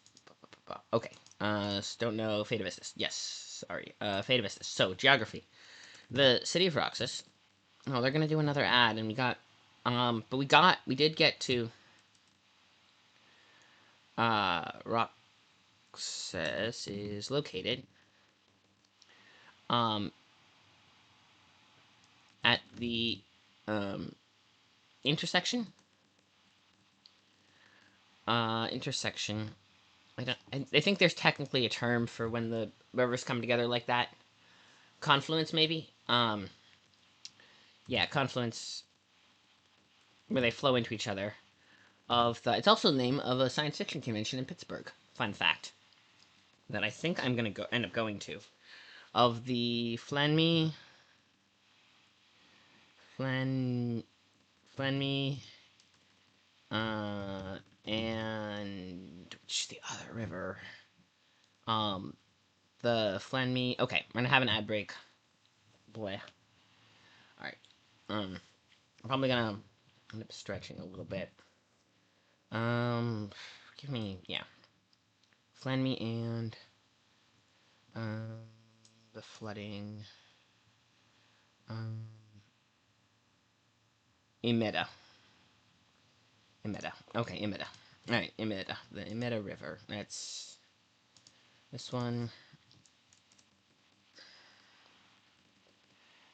Okay, don't know Fate of Istis. Yes, sorry, Fate of Istis. So, geography. The city of Roxas. Oh, they're gonna do another ad, and we got, but we did get to, Roxas is located, at the intersection. Intersection. I think there's technically a term for when the rivers come together like that. Confluence, maybe. Yeah, confluence, where they flow into each other. It's also the name of a science fiction convention in Pittsburgh. Fun fact that I think I'm gonna end up going to. Of the Flan, Flanme, and which is the other river? The Flanme. Okay, we're gonna have an ad break. Boy. All right. I'm probably gonna end up stretching a little bit. Give me, yeah, Flanme and um the flooding. Um, Imeda. Imeda. Okay, Imeda. All right, Imeda. The Imeda River. That's this one.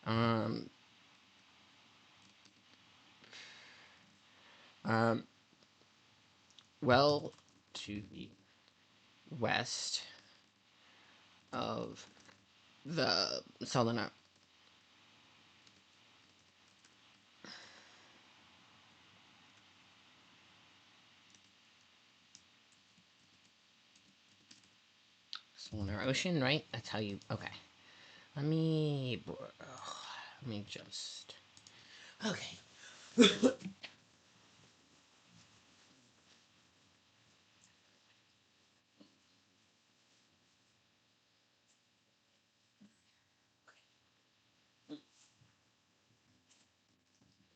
Um, um, well, to the west of the Solana. Solana Ocean, right? That's how you. Okay. Let me just. Okay.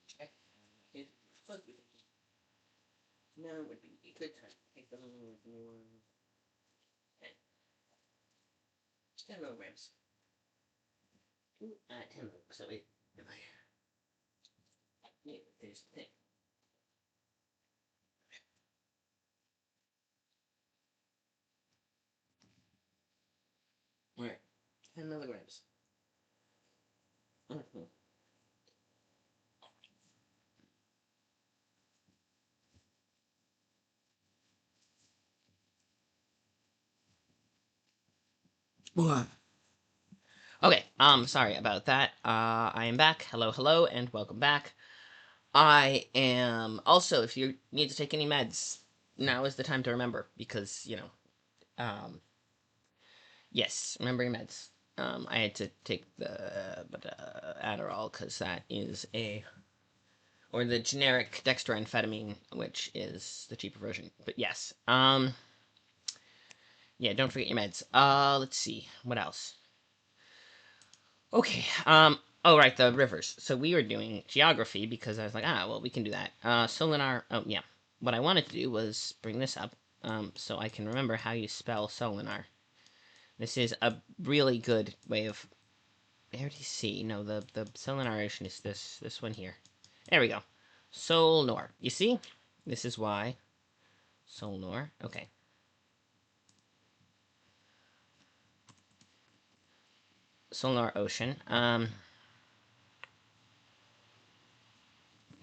Check. Now would be a good time to take them with more. 10 milligrams. 10 milligrams. So wait. Yeah, there's the thing. Alright. 10 milligrams. Mm-hmm. What? Okay, sorry about that. I am back. Hello, hello, and welcome back. I am also, if you need to take any meds, now is the time to remember because, yes, remember your meds. I had to take the Adderall because that is or the generic dextroamphetamine, which is the cheaper version. But yes, yeah, don't forget your meds. Let's see, what else? Okay, oh, right, the rivers. So we were doing geography because I was like, well, we can do that. Solinar, oh, yeah. What I wanted to do was bring this up, so I can remember how you spell Solinar. This is a really good way of, where do you see? No, the Solinar Ocean is this one here. There we go. Solnor. You see? This is why. Solnor. Okay. Solnor Ocean.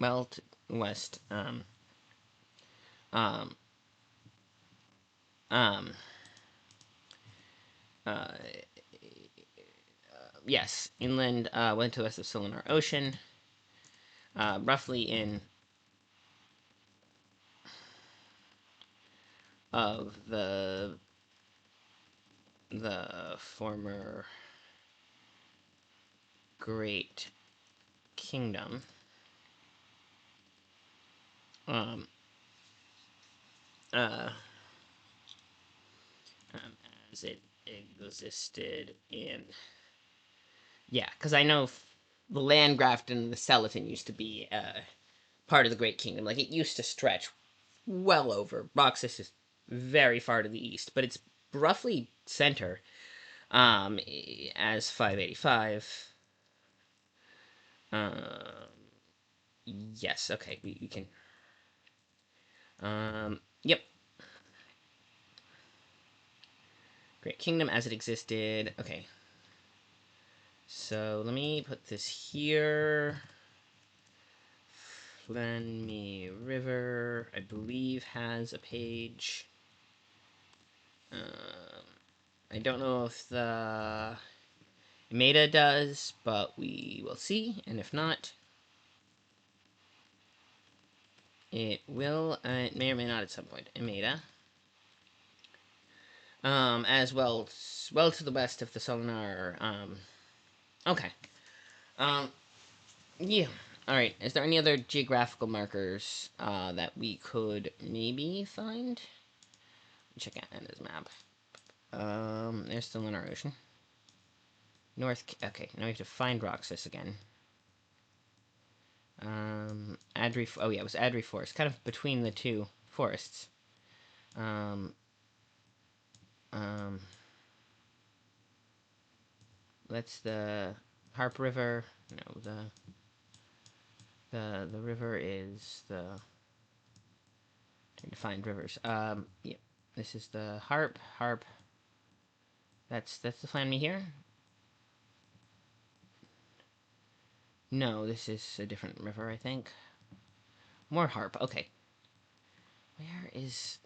Well, west. Um, um, uh, yes, inland, went to west of Solnor Ocean. Roughly in of the former Great Kingdom. Um, uh, as it existed in. Yeah, because I know the Landgraft and the Skeleton used to be part of the Great Kingdom. Like, it used to stretch well over. Roxas is very far to the east, but it's roughly center as 585. Yes, okay, we can. Yep. Great Kingdom as it existed. Okay. So let me put this here. Flenme River, I believe, has a page. I don't know if the Meta does, but we will see. And if not, it will. It may or may not at some point. Meta. As well to the west of the Solinar. Okay. Yeah. All right. Is there any other geographical markers that we could maybe find? Check out Anna's map. There's the Lunar Ocean. North. Okay. Now we have to find Roxas again. Adri. Oh yeah, it was Adri Forest, kind of between the two forests. That's the Harp River. No, the river is the. Trying to find rivers. Yeah, this is the Harp. That's the Flanme here. No, this is a different river, I think. More Harp. Okay. Where is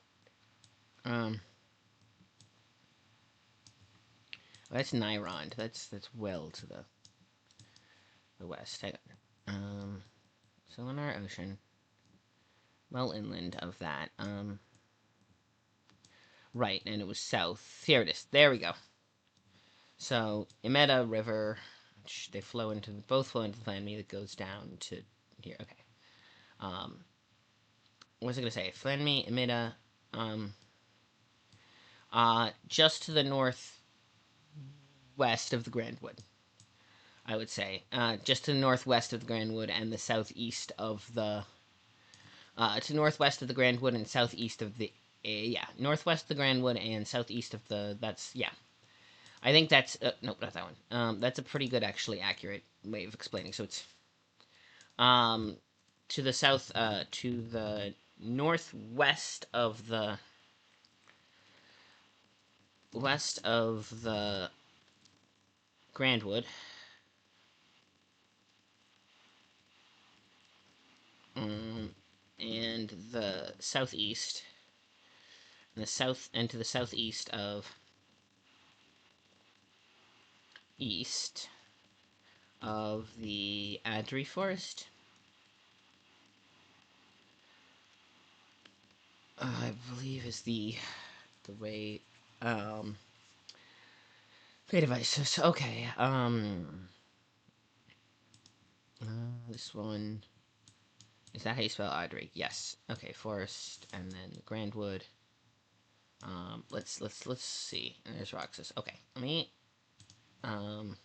that's Nyrond. That's well to the west. So in our ocean, well inland of that. Right, and it was south. Here it is. There we go. So Imeta River, which they both flow into the Flanme that goes down to here. Okay. What was I gonna say? Flanme, Imeta, just to the northwest of the Grand Wood. I would say, just to the northwest of the Grand Wood and the southeast of the, to northwest of the Grand Wood and southeast of the, yeah, northwest of the Grand Wood and southeast of the, that's, yeah. I think that's, nope, not that one. That's a pretty good, actually, accurate way of explaining. So it's, to the south, to the northwest of the, west of the Grand Wood. And the southeast, and to the southeast of east of the Adri Forest. I believe is the way. Play devices. Okay. This one. Is that how you spell Adri? Yes. Okay. Forest, and then Grandwood. Let's see. And there's Roxas. Okay. Let me. No,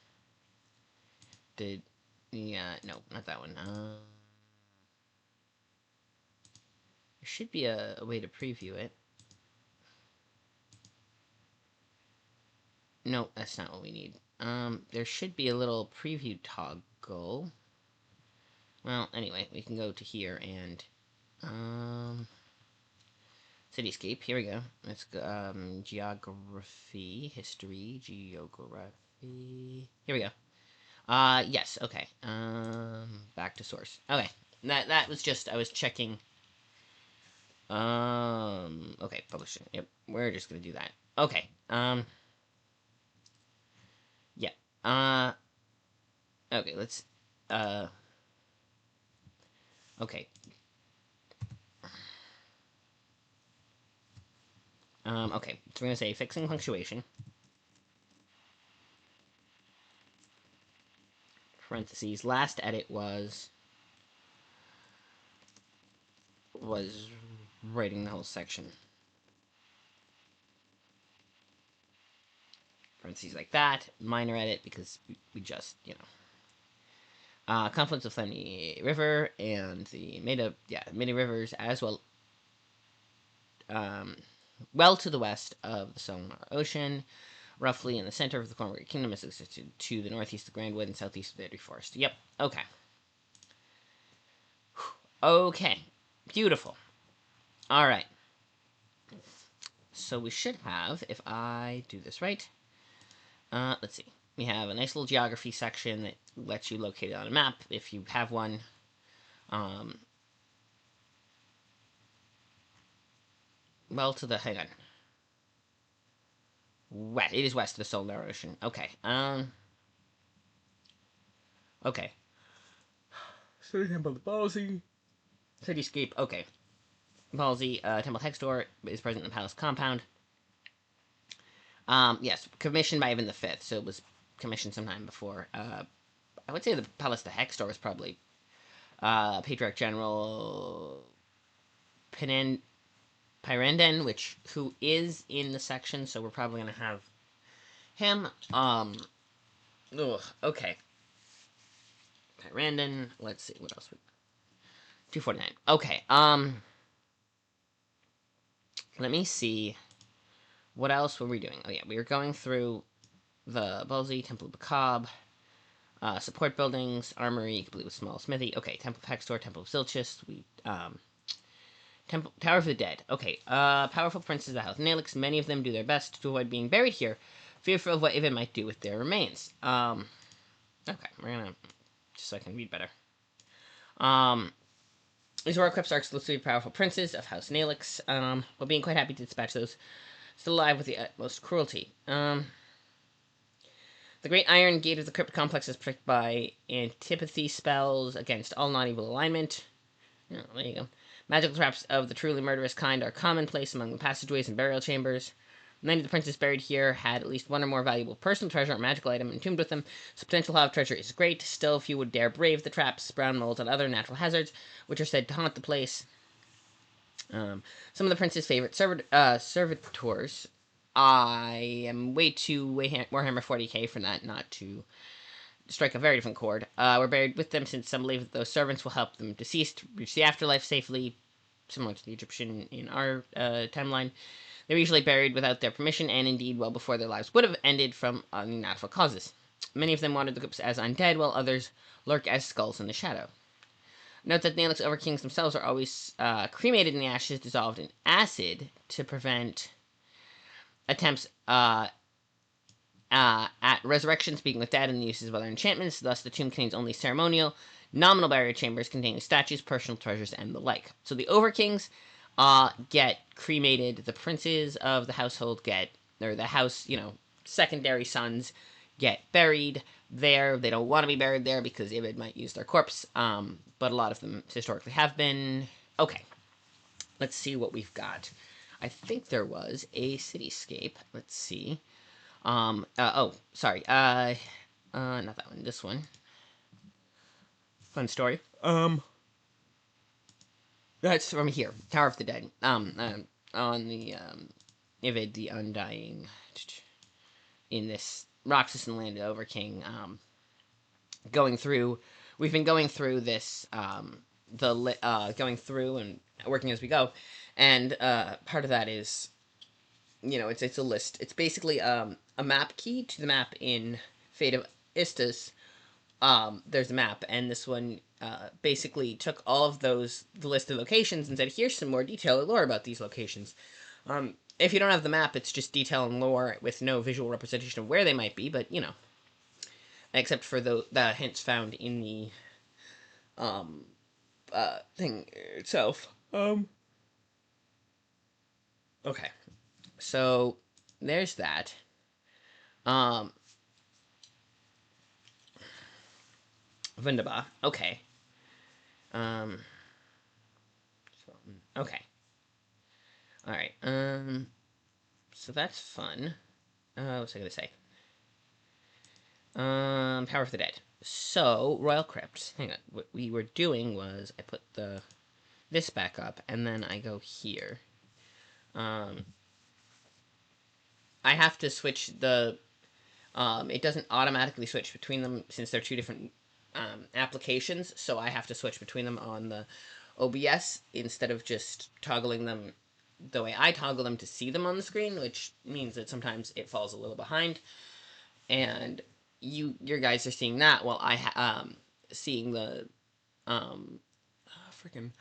not that one. There should be a way to preview it. No, that's not what we need. There should be a little preview toggle. Well, anyway, we can go to here and, Cityscape, here we go. Let's go, Geography, History, Geography. Here we go. Yes, okay. Back to source. Okay, that was just, I was checking. Okay, publishing. Yep, we're just gonna do that. Okay, yeah. Okay, let's, okay. Okay, so we're gonna say fixing punctuation. Parentheses. Last edit was writing the whole section. Parentheses like that. Minor edit because we just, confluence of Flenny River and the Meta rivers as well. Well to the west of the Solinar Ocean, roughly in the center of the Cormorant Kingdom, is to the northeast of Grand Wood and southeast of the Adri Forest. Yep. Okay. Okay. Beautiful. All right. So we should have, if I do this right, let's see. We have a nice little geography section that lets you locate it on a map if you have one. Well, to the hang on. West. It is west of the Solar Ocean. Okay. Okay. City Temple of Ballsy. Cityscape. Okay. Ballsy. Temple Hex Door is present in the palace compound. Yes, commissioned by Ivan V, so it was commissioned sometime before. I would say the palace, the Hex Door was probably Patriarch General Pyrenden, who is in the section, so we're probably gonna have him. Okay. Pyrenden. Let's see what else we. 249. Okay. Let me see. What else were we doing? Oh yeah, we were going through the Ballsy, Temple of Bacab, support buildings, armory, complete with small smithy. Okay, Temple of Hextor, Temple of Silchis. Tower of the Dead. Okay, powerful princes of the House of Nalix. Many of them do their best to avoid being buried here, fearful of what Ivan might do with their remains. Okay, we're gonna just so I can read better. These war equips are exclusively powerful princes of House Nalix, while being quite happy to dispatch those still alive with the utmost cruelty. The Great Iron Gate of the Crypt Complex is protected by antipathy spells against all non-evil alignment. Oh, there you go. Magical traps of the truly murderous kind are commonplace among the passageways and burial chambers. Many of the princes buried here had at least one or more valuable personal treasure or magical item entombed with them, so potential haul of treasure is great. Still, few would dare brave the traps, brown molds, and other natural hazards, which are said to haunt the place. Some of the prince's favorite servitors. I am way too Warhammer 40k for that not to strike a very different chord. We're buried with them since some believe that those servants will help them deceased reach the afterlife safely, similar to the Egyptian in our timeline. They were usually buried without their permission, and indeed well before their lives would have ended from unnatural causes. Many of them wandered the crypts as undead, while others lurk as skulls in the shadow. Note that Nalix Overkings themselves are always cremated in the ashes dissolved in acid to prevent attempts at resurrection, speaking with dead, and the uses of other enchantments. Thus, the tomb contains only ceremonial, nominal burial chambers containing statues, personal treasures, and the like. So the Overkings get cremated. The princes of the household or the house, secondary sons get buried there. They don't want to be buried there because Ibid might use their corpse, but a lot of them historically have been. Okay, let's see what we've got. I think there was a cityscape. Let's see. Sorry. Not that one. This one. Fun story. That's from here. Tower of the Dead. On the, Ivid the Undying. In this Roxas Land of Overking, we've been going through this, going through and working as we go, and, part of that is, it's a list. It's basically, a map key to the map in Fate of Istis. There's a map, and this one, basically took all of the list of locations and said, here's some more detail and lore about these locations. If you don't have the map, it's just detail and lore with no visual representation of where they might be, but, except for the hints found in the, thing itself. Okay. So, there's that. Wunderbar. Okay. Okay. Alright, so that's fun. What was I gonna say? Power of the Dead. So, Royal Crypt. Hang on. What we were doing was I put this back up, and then I go here. I have to switch it doesn't automatically switch between them since they're two different, applications, so I have to switch between them on the OBS instead of just toggling them the way I toggle them to see them on the screen, which means that sometimes it falls a little behind, and your guys are seeing that while I seeing the freaking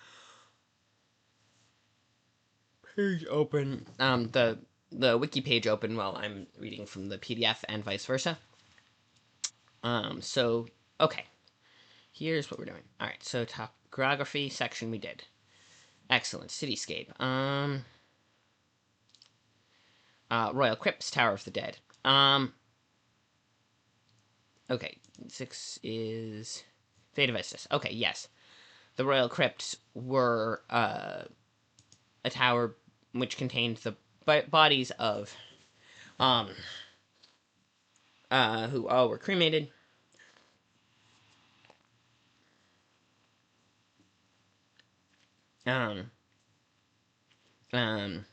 page open, the wiki page open while I'm reading from the PDF and vice versa. So, okay. Here's what we're doing. Alright, so topography section we did. Excellent. Cityscape. Royal Crypts, Tower of the Dead. Okay. 6 is Fate of Estus. Okay, yes. The Royal Crypts were, a tower which contained the bodies of, who all were cremated. Um, um,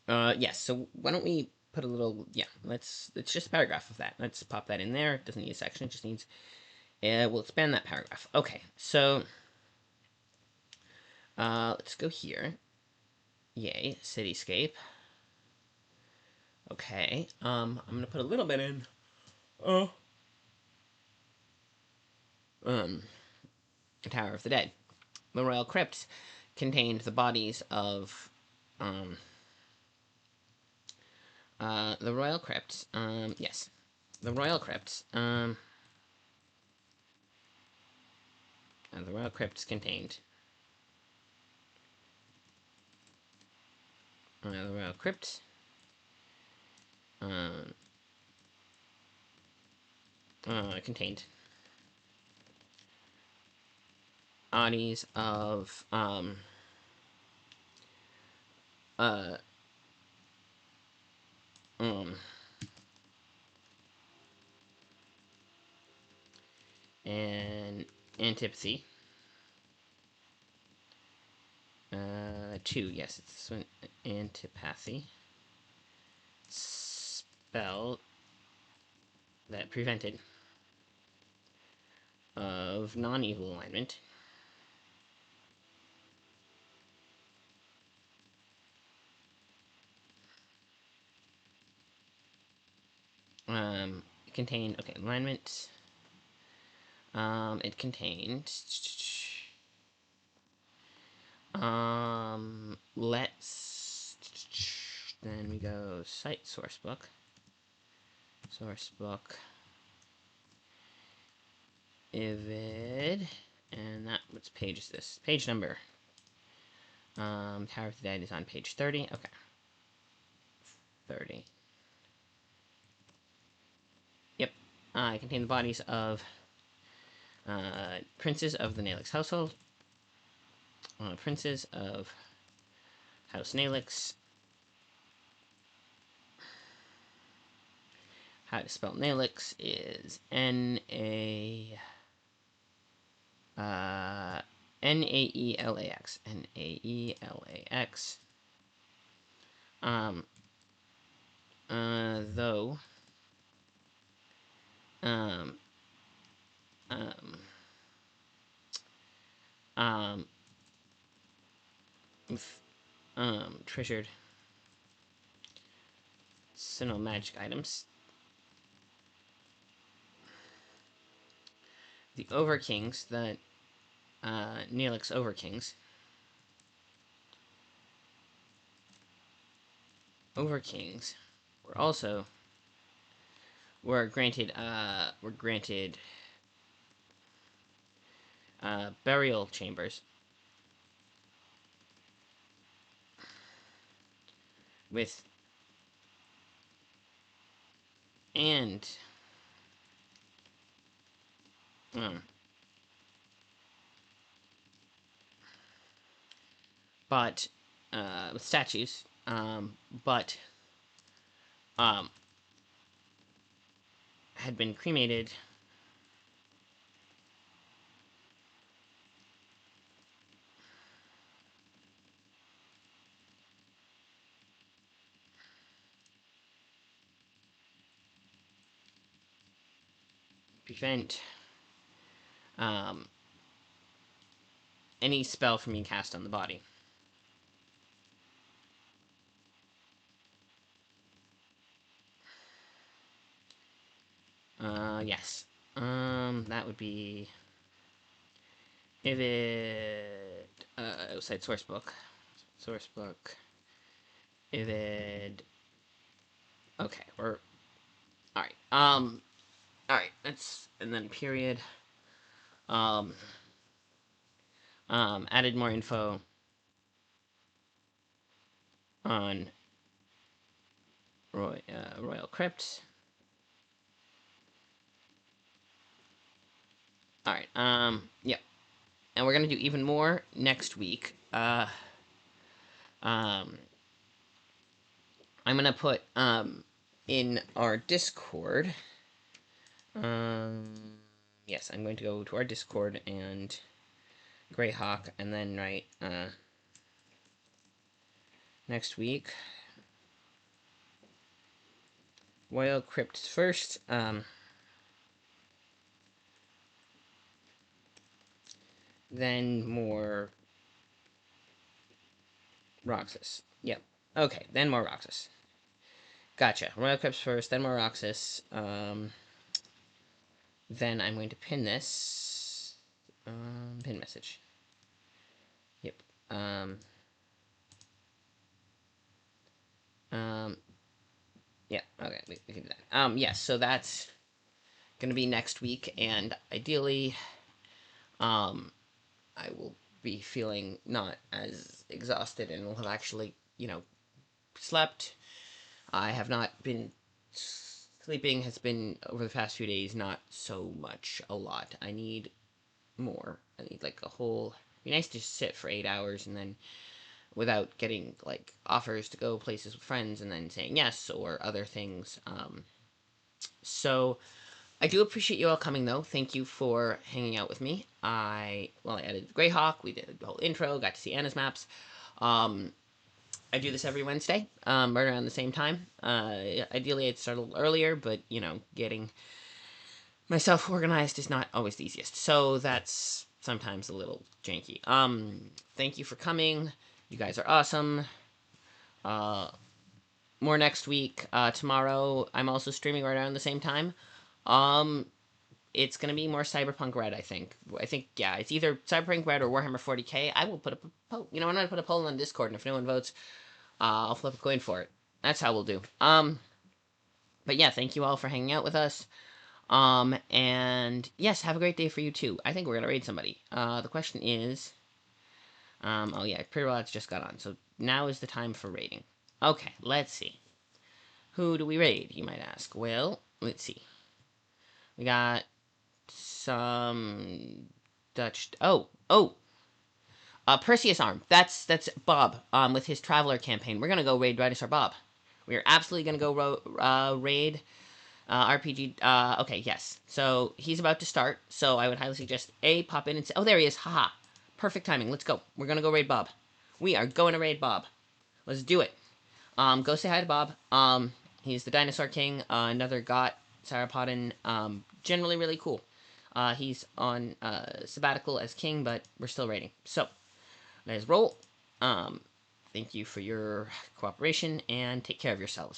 yes, so why don't we put a little, yeah, it's just a paragraph of that. Let's pop that in there. It doesn't need a section, it just needs, we'll expand that paragraph. Okay, so, let's go here. Yay, cityscape. Okay, I'm gonna put a little bit in, oh, the Tower of the Dead. The Royal Crypt contained the bodies of, the Royal Crypt, yes, the Royal Crypt, the Royal Crypts contained, the Royal Crypt, contained bodies of, uh, um, and antipathy. Two, yes, it's this one, antipathy. Spell that prevented of non-evil alignment. It contained, okay, alignment. It contained, let's, then we go site sourcebook. Sourcebook. Ivid. And that, what page is this? Page number. Tower of the Dead is on page 30. Okay. 30. Yep. It contained the bodies of, princes of the Nalix household. Princes of House Nalix. How to spell Nalix is N-A... N-A-E-L-A-X. N-A-E-L-A-X. Though... Um... Um... Um... Treasured Sinnoh magic items. The Overkings, the Neelix Overkings. Overkings were also were granted burial chambers with and um, but with statues, but um, had been cremated. Prevent um, any spell from being cast on the body. Yes. That would be Ivid. Outside sourcebook. Sourcebook. Ivid. Okay, we're Alright, alright, that's, and then period, um, added more info on Royal Crypt. Alright, yep. And we're gonna do even more next week. Um, I'm gonna put, in our Discord, yes, I'm going to go to our Discord and Greyhawk, and then write, next week, Royal Crypts first, then more Roxas. Yep. Okay, then more Roxas. Gotcha. Royal Crypts first, then more Roxas. Then I'm going to pin this. Pin message. Yep. Yeah, okay, we can do that. Yes, so that's gonna be next week, and ideally, I will be feeling not as exhausted and will have actually, slept. I have not been sleeping has been over the past few days not so much a lot. I need more. I need like a whole it'd be nice to sit for 8 hours and then without getting like offers to go places with friends and then saying yes or other things. So I do appreciate you all coming though. Thank you for hanging out with me. I edited Greyhawk. We did the whole intro. Got to see Anna's maps. I do this every Wednesday, right around the same time. Ideally, I'd start a little earlier, but getting myself organized is not always the easiest. So that's sometimes a little janky. Thank you for coming. You guys are awesome. More next week. Tomorrow, I'm also streaming right around the same time. It's gonna be more Cyberpunk Red, I think. Yeah, it's either Cyberpunk Red or Warhammer 40k. I will put a poll. I'm gonna put a poll on Discord, and if no one votes, I'll flip a coin for it. That's how we'll do. But yeah, thank you all for hanging out with us. And yes, have a great day for you too. I think we're gonna raid somebody. The question is, oh yeah, Pretty Rods just got on, so now is the time for raiding. Okay, let's see. Who do we raid, you might ask? Well, let's see. We got some Dutch. Perseus Arm. That's Bob. With his Traveler campaign, we're gonna go raid Dinosaur Bob. We are absolutely gonna go raid RPG. Okay, yes. So he's about to start. So I would highly suggest pop in and say, oh, there he is. Haha. Perfect timing. Let's go. We're gonna go raid Bob. We are going to raid Bob. Let's do it. Go say hi to Bob. He's the Dinosaur King. Another got Sauropodan. Generally really cool. He's on sabbatical as king, but we're still raiding. So let's roll. Thank you for your cooperation and take care of yourselves.